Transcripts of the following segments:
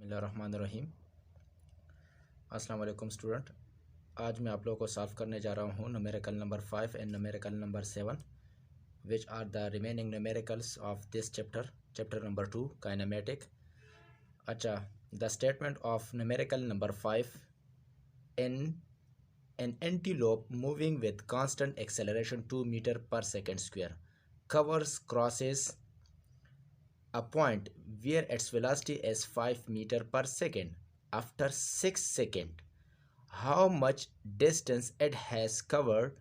बिस्मिल्लाहिर्रहमानिर्रहीम। अस्सलाम वालेकुम स्टूडेंट। आज मैं आप लोगों को सॉल्व करने जा रहा हूँ numerical number 5 and numerical number 7 which are the remaining numericals of this chapter number 2 kinematic. अच्छा, the statement of numerical number 5 in an antelope moving with constant acceleration 2 meter per second square crosses a point where its velocity is 5 meter per second after 6 seconds. How much distance it has covered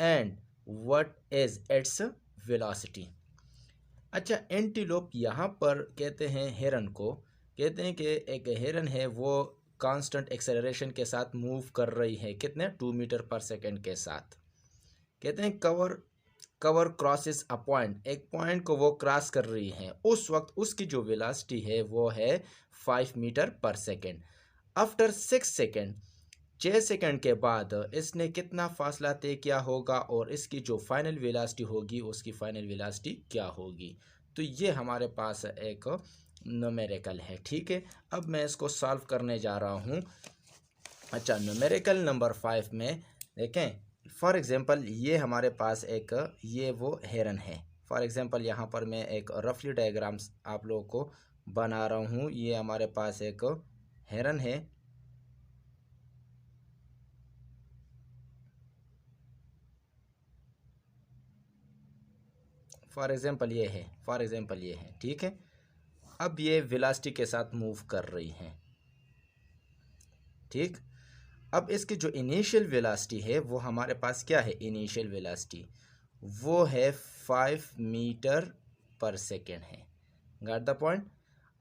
and what is its velocity? अच्छा, antelope यहाँ पर कहते हैं हिरन को, कहते हैं कि एक हिरन है वो कांस्टेंट एक्सेलरेशन के साथ मूव कर रही है, कितने 2 मीटर पर सेकंड के साथ। कहते हैं कवर क्रॉसेस अ पॉइंट, एक पॉइंट को वो क्रॉस कर रही है, उस वक्त उसकी जो वेलोसिटी है वो है 5 मीटर पर सेकंड। आफ्टर 6 सेकंड, 6 सेकंड के बाद इसने कितना फासला तय किया होगा और इसकी जो फाइनल वेलोसिटी होगी उसकी फाइनल वेलोसिटी क्या होगी। तो ये हमारे पास एक न्यूमेरिकल है। ठीक है, अब मैं इसको सॉल्व करने जा रहा हूँ। अच्छा, न्यूमेरिकल नंबर 5 में देखें, फॉर एग्जांपल ये हमारे पास एक ये वो हेरन है। फॉर एग्जांपल यहाँ पर मैं एक रफली डायग्राम्स आप लोगों को बना रहा हूँ। ये हमारे पास एक हेरन है, फॉर एग्जांपल ये है, ठीक है। अब ये वेलोसिटी के साथ मूव कर रही है, ठीक। अब इसकी जो इनिशियल वेलोसिटी है वो हमारे पास क्या है, इनिशियल वेलोसिटी वो है 5 मीटर पर सेकेंड है। Got the point.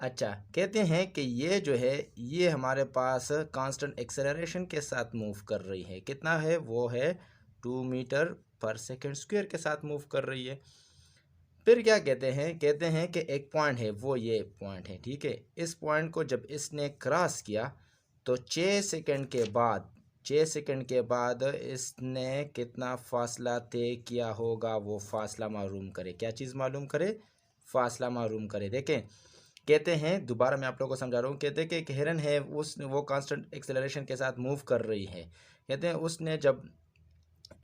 अच्छा, कहते हैं कि ये जो है ये हमारे पास कांस्टेंट एक्सेलरेशन के साथ मूव कर रही है, कितना है वो है 2 मीटर पर सेकेंड स्क्वायर के साथ मूव कर रही है। फिर क्या कहते हैं कि एक पॉइंट है, वो ये पॉइंट है, ठीक है। इस पॉइंट को जब इसने क्रॉस किया तो 6 सेकंड के बाद इसने कितना फासला तय किया होगा, वो फासला मालूम करे। क्या चीज़ मालूम करे, फासला मालूम करे। देखें, कहते हैं, दोबारा मैं आप लोगों को समझा रहा हूँ। कहते हैं कि एक हिरन है, वो कांस्टेंट एक्सेलरेशन के साथ मूव कर रही है। कहते हैं उसने जब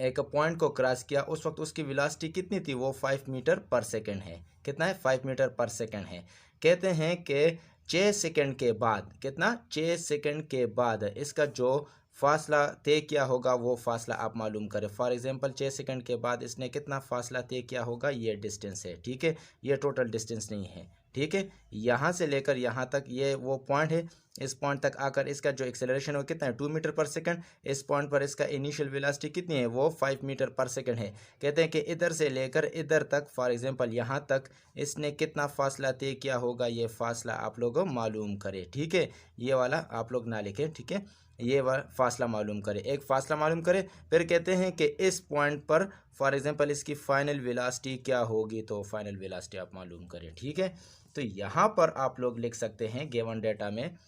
एक पॉइंट को क्रॉस किया उस वक्त उसकी वेलोसिटी कितनी थी, वो 5 मीटर पर सेकंड है। कितना है, 5 मीटर पर सेकंड है। कहते हैं कि 6 सेकंड के बाद, कितना, 6 सेकंड के बाद इसका जो फासला तय किया होगा वो फासला आप मालूम करें। फॉर एग्जांपल 6 सेकंड के बाद इसने कितना फासला तय किया होगा, ये डिस्टेंस है, ठीक है। ये टोटल डिस्टेंस नहीं है, ठीक है। यहाँ से लेकर यहाँ तक ये वो पॉइंट है, इस पॉइंट तक आकर इसका जो एक्सेलरेशन है वो कितना है, 2 मीटर पर सेकंड। इस पॉइंट पर इसका इनिशियल वेलोसिटी कितनी है, वो 5 मीटर पर सेकंड है। कहते हैं कि इधर से लेकर इधर तक, फॉर एग्जांपल यहाँ तक इसने कितना फासला तय किया होगा, ये फासला आप लोग मालूम करें, ठीक है। ये वाला आप लोग ना लिखें, ठीक है। ये वाला फासला मालूम करें, एक फासला मालूम करें। फिर कहते हैं कि इस पॉइंट पर फॉर एग्जांपल इसकी फाइनल वेलोसिटी क्या होगी, तो फाइनल वेलोसिटी आप मालूम करें, ठीक है। तो यहाँ पर आप लोग लिख सकते हैं गिवन डेटा में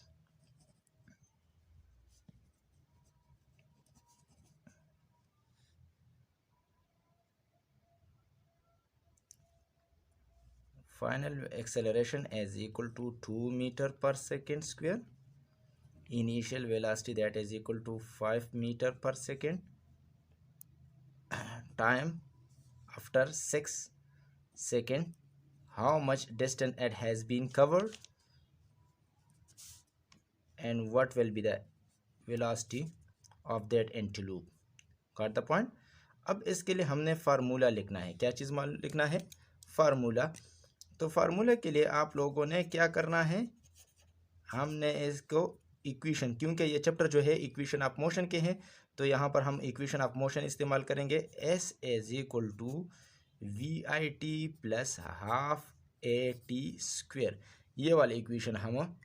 final acceleration is equal to 2 meter per second square, initial velocity that is equal to 5 meter per second, time after 6 second, how much distance it has been covered and what will be the velocity of that antelope. Got the point। अब इसके लिए हमने formula लिखना है। क्या चीज़ लिखना है, formula. तो फार्मूला के लिए आप लोगों ने क्या करना है, हमने इसको इक्वेशन, क्योंकि ये चैप्टर जो है इक्वेशन ऑफ मोशन के हैं, तो यहाँ पर हम इक्वेशन ऑफ मोशन इस्तेमाल करेंगे। S is equal to V I T plus half A T square, ये वाली इक्वेशन हम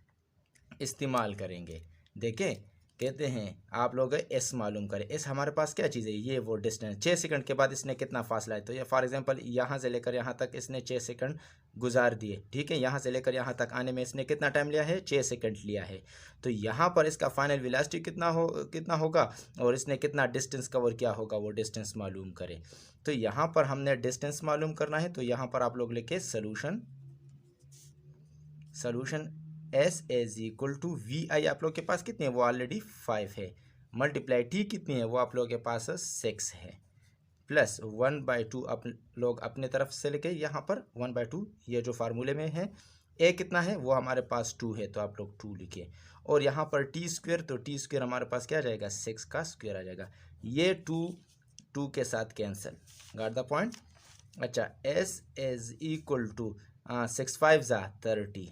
इस्तेमाल करेंगे। देखें, कहते हैं आप लोग एस मालूम करें। एस हमारे पास क्या चीज़ है, ये वो डिस्टेंस। 6 सेकंड के बाद इसने कितना फासला है, तो ये फॉर एग्जांपल यहाँ से लेकर यहाँ तक इसने 6 सेकंड गुजार दिए, ठीक है। यहाँ से लेकर यहाँ तक आने में इसने कितना टाइम लिया है, 6 सेकंड लिया है। तो यहाँ पर इसका फाइनल वेलोसिटी कितना होगा और इसने कितना डिस्टेंस कवर किया होगा, वो डिस्टेंस मालूम करें। तो यहाँ पर हमने डिस्टेंस मालूम करना है, तो यहाँ पर आप लोग लिखे solution S is equal to V I आप लोग के पास कितनी है, वो ऑलरेडी 5 है, मल्टीप्लाई टी कितनी है, वो आप लोगों के पास 6 है, प्लस 1/2 आप लोग अपने तरफ से लेके यहाँ पर 1/2 ये जो फार्मूले में है। ए कितना है, वो हमारे पास 2 है, तो आप लोग 2 लिखे। और यहाँ पर टी स्क्वेयर, तो टी स्क्वेयर हमारे पास क्या आ जाएगा, 6 का स्क्वेयर आ जाएगा। ये 2 के साथ कैंसिल, गॉट द पॉइंट। अच्छा, एस इज इक्वल टू 6 5 ज़ा 30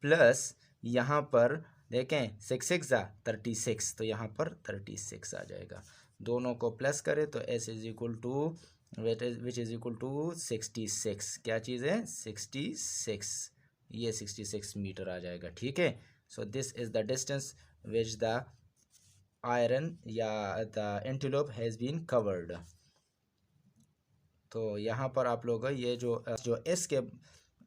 प्लस यहाँ पर देखें 6 6 ज़ा 36, तो यहाँ पर 36 आ जाएगा। दोनों को प्लस करें तो S is equal to which is equal to 66, क्या चीज़ है 66, ये 66 मीटर आ जाएगा। ठीक है, so this is the distance which the iron या the antelope has been covered. तो यहाँ पर आप लोग ये जो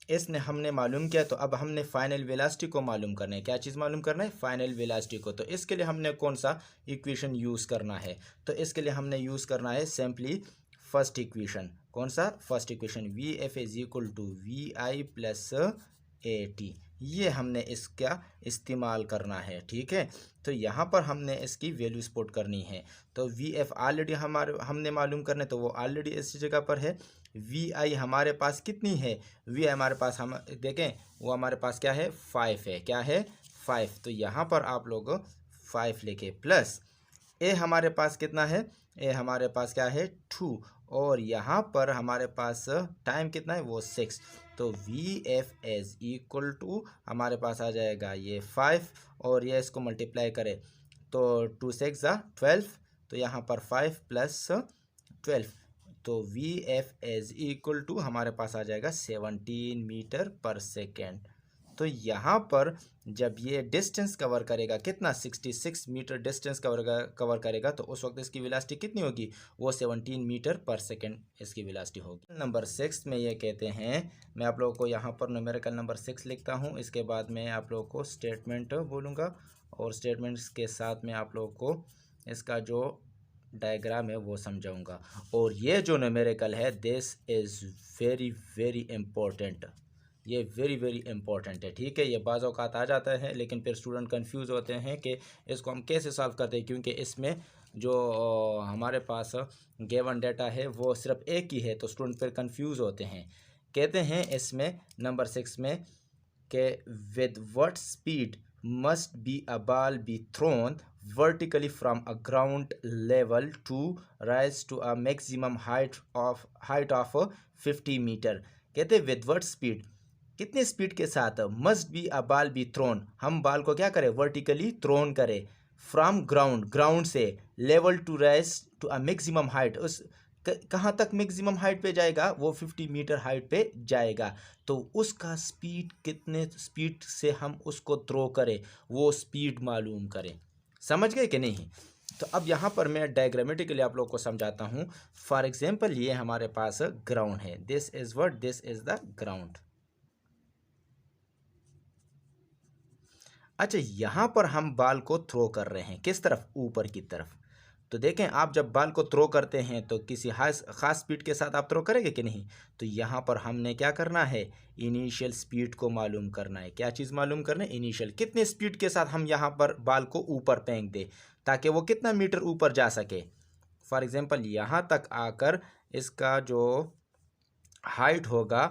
एस ने हमने मालूम किया, तो अब हमने फाइनल वेलोसिटी को मालूम करना है। क्या चीज़ मालूम करना है, फाइनल वेलोसिटी को। तो इसके लिए हमने कौन सा इक्वेशन यूज़ करना है, तो इसके लिए हमने यूज़ करना है सिंपली फर्स्ट इक्वेशन। कौन सा, first equation, V F is equal to V I plus A T, ये हमने इसका इस्तेमाल करना है। ठीक है, तो यहाँ पर हमने इसकी वैल्यू स्पॉट करनी है। तो वी एफ ऑलरेडी हमने मालूम करना है, तो वो ऑलरेडी इस जगह पर है। वी आई हमारे पास कितनी है, वी आई हमारे पास हम देखें वो हमारे पास क्या है 5 है, क्या है 5, तो यहाँ पर आप लोग 5 लिखे, प्लस ए हमारे पास कितना है, ए हमारे पास क्या है 2, और यहाँ पर हमारे पास टाइम कितना है, वो 6, तो V F is equal to हमारे पास आ जाएगा ये 5, और ये इसको मल्टीप्लाई करें तो 2 6 ज़ा 12, तो यहाँ पर 5 प्लस 12, तो V F is equal to हमारे पास आ जाएगा 17 मीटर पर सेकेंड। तो यहाँ पर जब ये डिस्टेंस कवर करेगा कितना, 66 मीटर डिस्टेंस कवर करेगा, तो उस वक्त इसकी वेलोसिटी कितनी होगी, वो 17 मीटर पर सेकेंड इसकी वेलोसिटी होगी। नंबर 6 में ये कहते हैं, मैं आप लोगों को यहाँ पर न्यूमेरिकल नंबर 6 लिखता हूँ, इसके बाद मैं आप लोगों को स्टेटमेंट बोलूँगा, और स्टेटमेंट्स के साथ में आप लोगों को इसका जो डायग्राम है वो समझाऊंगा। और ये जो न्यूमेरिकल है, this is very very important, ये वेरी वेरी इंपॉर्टेंट है। ठीक है, ये बाज़ औक़ात आ जाता है, लेकिन फिर स्टूडेंट कंफ्यूज होते हैं कि इसको हम कैसे सॉल्व करते हैं, क्योंकि इसमें जो हमारे पास गिवन डाटा है वो सिर्फ एक ही है, तो स्टूडेंट फिर कंफ्यूज होते हैं। कहते हैं इसमें नंबर 6 में कि with what speed must be a ball be thrown vertically from a ground level to rise to a maximum height of 50 metre. कहते हैं विद व्हाट स्पीड, कितने स्पीड के साथ must be a ball be thrown, हम ball को क्या करें vertically thrown करें, फ्रॉम ग्राउंड से level to rise to a maximum height, उस कहाँ तक मैक्सिमम हाइट पे जाएगा, वो 50 मीटर हाइट पे जाएगा। तो उसका स्पीड, कितने स्पीड से हम उसको थ्रो करें, वो स्पीड मालूम करें। समझ गए कि नहीं। तो अब यहाँ पर मैं डायग्रामेटिकली आप लोग को समझाता हूँ। फॉर एग्जांपल ये हमारे पास ग्राउंड है, this is what, this is the ground. अच्छा, यहाँ पर हम बॉल को थ्रो कर रहे हैं किस तरफ, ऊपर की तरफ। तो देखें, आप जब बॉल को थ्रो करते हैं तो किसी ख़ास स्पीड के साथ आप थ्रो करेंगे कि नहीं। तो यहाँ पर हमने क्या करना है, इनिशियल स्पीड को मालूम करना है। क्या चीज़ मालूम करना है, इनिशियल, कितने स्पीड के साथ हम यहाँ पर बॉल को ऊपर फेंक दें ताकि वो कितना मीटर ऊपर जा सके। फॉर एग्जांपल यहाँ तक आकर इसका जो हाइट होगा,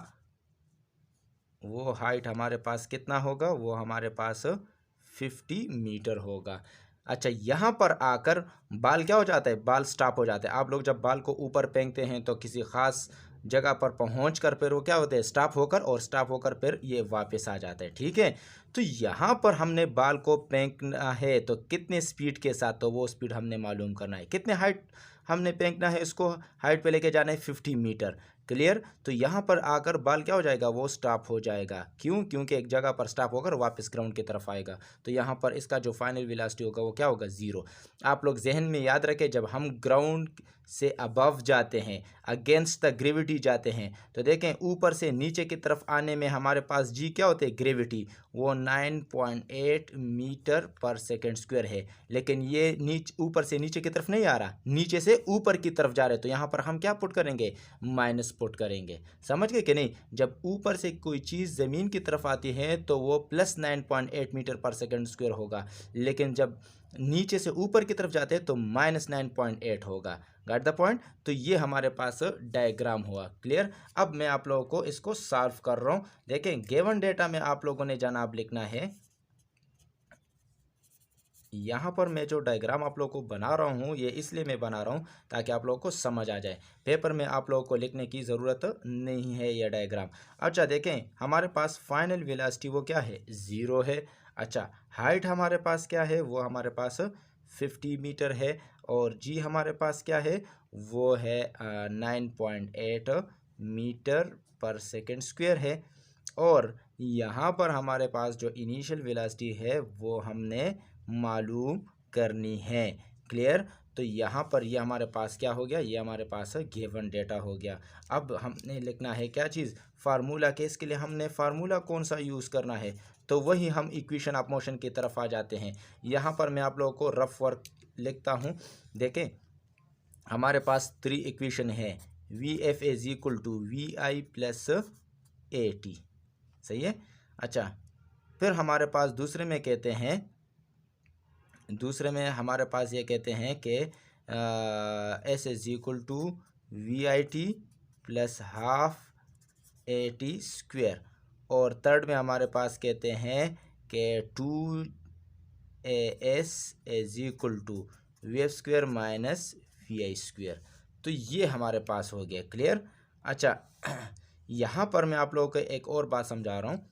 वो हाइट हमारे पास कितना होगा, वो हमारे पास 50 मीटर होगा। अच्छा, यहाँ पर आकर बाल क्या हो जाता है, बाल स्टॉप हो जाता है। आप लोग जब बाल को ऊपर फेंकते हैं तो किसी ख़ास जगह पर पहुँच कर फिर वो क्या होते हैं, स्टॉप होकर फिर ये वापस आ जाता है। ठीक है, तो यहाँ पर हमने बाल को फेंकना है तो कितने स्पीड के साथ, तो वो स्पीड हमने मालूम करना है। कितने हाइट हमने फेंकना है, इसको हाइट पे लेके जाना है 50 मीटर। क्लियर। तो यहाँ पर आकर बाल क्या हो जाएगा, वो स्टॉप हो जाएगा। क्यों, क्योंकि एक जगह पर स्टॉप होकर वापस ग्राउंड की तरफ आएगा। तो यहाँ पर इसका जो फाइनल वेलोसिटी होगा वो क्या होगा, 0। आप लोग जहन में याद रखें, जब हम ग्राउंड से अबव जाते हैं, अगेंस्ट द ग्रेविटी जाते हैं तो देखें ऊपर से नीचे की तरफ आने में हमारे पास जी क्या होते हैं, ग्रेविटी, वो 9.8 मीटर पर सेकेंड स्क्वायर है। लेकिन ये ऊपर से नीचे की तरफ नहीं आ रहा, नीचे से ऊपर की तरफ जा रहे, तो यहाँ पर हम क्या पुट करेंगे, माइनस पुट करेंगे। समझ गए कि नहीं? जब ऊपर से कोई चीज़ ज़मीन की तरफ आती है तो वो प्लस 9.8 मीटर पर सेकेंड स्क्वायर होगा, लेकिन जब नीचे से ऊपर की तरफ जाते हैं तो माइनस 9.8 होगा। Got the point? तो ये हमारे पास डायग्राम हुआ। क्लियर? अब मैं आप लोगों को इसको सॉल्व कर रहा हूँ। देखें गिवन डेटा में आप लोगों ने जनाब लिखना है, यहाँ पर मैं जो डायग्राम आप लोगों को बना रहा हूँ ये इसलिए मैं बना रहा हूँ ताकि आप लोगों को समझ आ जाए। पेपर में आप लोगों को लिखने की ज़रूरत नहीं है ये डायग्राम। अच्छा देखें हमारे पास फाइनल वेलोसिटी वो क्या है, 0 है। अच्छा हाइट हमारे पास क्या है, वो हमारे पास 50 मीटर है। और जी हमारे पास क्या है, वो है 9.8 मीटर पर सेकेंड स्क्वायर है। और यहाँ पर हमारे पास जो इनिशियल वेलोसिटी है वो हमने मालूम करनी है। क्लियर? तो यहाँ पर ये हमारे पास क्या हो गया, ये हमारे पास गिवन डेटा हो गया। अब हमने लिखना है क्या चीज़, फार्मूला। के इसके लिए हमने फार्मूला कौन सा यूज़ करना है, तो वही हम इक्वेशन ऑफ मोशन की तरफ आ जाते हैं। यहाँ पर मैं आप लोगों को रफ वर्क लिखता हूँ। देखें हमारे पास 3 इक्वेशन है, V F is equal to V I plus A T. सही है? अच्छा फिर हमारे पास दूसरे में कहते हैं, दूसरे में हमारे पास ये कहते हैं कि S is equal to V I T plus half A T square. और थर्ड में हमारे पास कहते हैं कि 2 AS is equal to V F square minus V I square. तो ये हमारे पास हो गया। क्लियर? अच्छा यहाँ पर मैं आप लोगों को एक और बात समझा रहा हूँ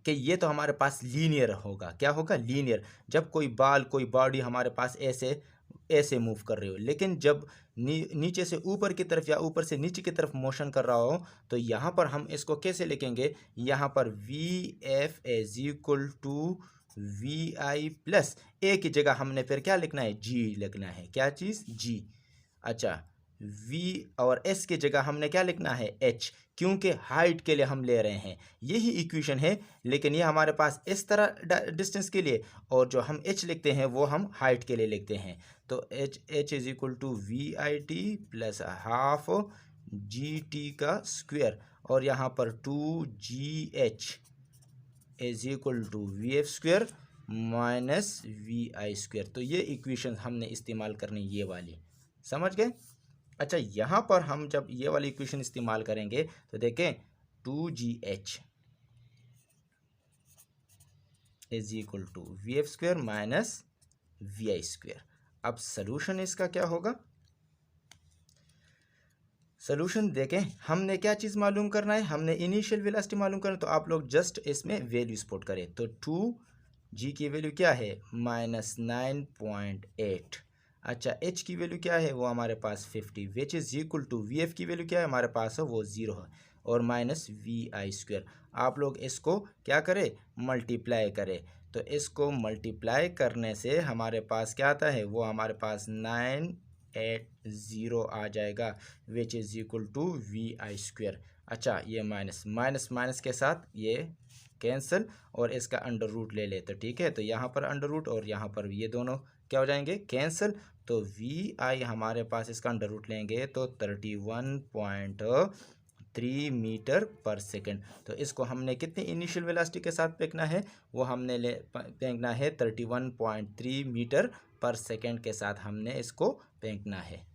कि ये तो हमारे पास लीनियर होगा। क्या होगा, लीनियर। जब कोई बॉडी हमारे पास ऐसे मूव कर रही हो, लेकिन जब नीचे से ऊपर की तरफ या ऊपर से नीचे की तरफ मोशन कर रहा हो तो यहाँ पर हम इसको कैसे लिखेंगे, यहाँ पर V F is equal to V I plus A की जगह हमने फिर क्या लिखना है, जी लिखना है। क्या चीज़, जी। अच्छा v और s की जगह हमने क्या लिखना है, h, क्योंकि हाइट के लिए हम ले रहे हैं। यही इक्वेशन है, लेकिन ये हमारे पास इस तरह डिस्टेंस के लिए, और जो हम h लिखते हैं वो हम हाइट के लिए लिखते हैं। तो h is equal to V I T plus half G T का स्क्वायर, और यहाँ पर 2GH is equal to V F square minus V I square. तो ये इक्वेशन हमने इस्तेमाल करनी, ये वाली। समझ गए? अच्छा यहाँ पर हम जब ये वाली इक्वेशन इस्तेमाल करेंगे तो देखें 2GH is equal to V F square minus V I square. अब सोल्यूशन इसका क्या होगा, सोल्यूशन देखें हमने क्या चीज़ मालूम करना है, हमने इनिशियल वेलोसिटी मालूम करना है। तो आप लोग जस्ट इसमें वैल्यूज पुट करें। तो 2G की वैल्यू क्या है, -9.8। अच्छा h की वैल्यू क्या है, वो हमारे पास 50, which is equal to V F की वैल्यू क्या है हमारे पास, वो 0 है, और माइनस वी आई स्क्वायर। आप लोग इसको क्या करें, मल्टीप्लाई करें। तो इसको मल्टीप्लाई करने से हमारे पास क्या आता है, वो हमारे पास 980 आ जाएगा, which is equal to V I square. अच्छा ये माइनस माइनस माइनस के साथ ये कैंसिल, और इसका अंडर रूट ले ले तो ठीक है। तो यहाँ पर अंडर रूट और यहाँ पर ये दोनों क्या हो जाएंगे, कैंसिल। तो वी आई हमारे पास इसका अंडर रूट लेंगे तो 31.3 मीटर पर सेकेंड। तो इसको हमने कितनी इनिशियल वेलोसिटी के साथ फेंकना है, वो हमने फेंकना है 31.3 मीटर पर सेकेंड के साथ हमने इसको फेंकना है।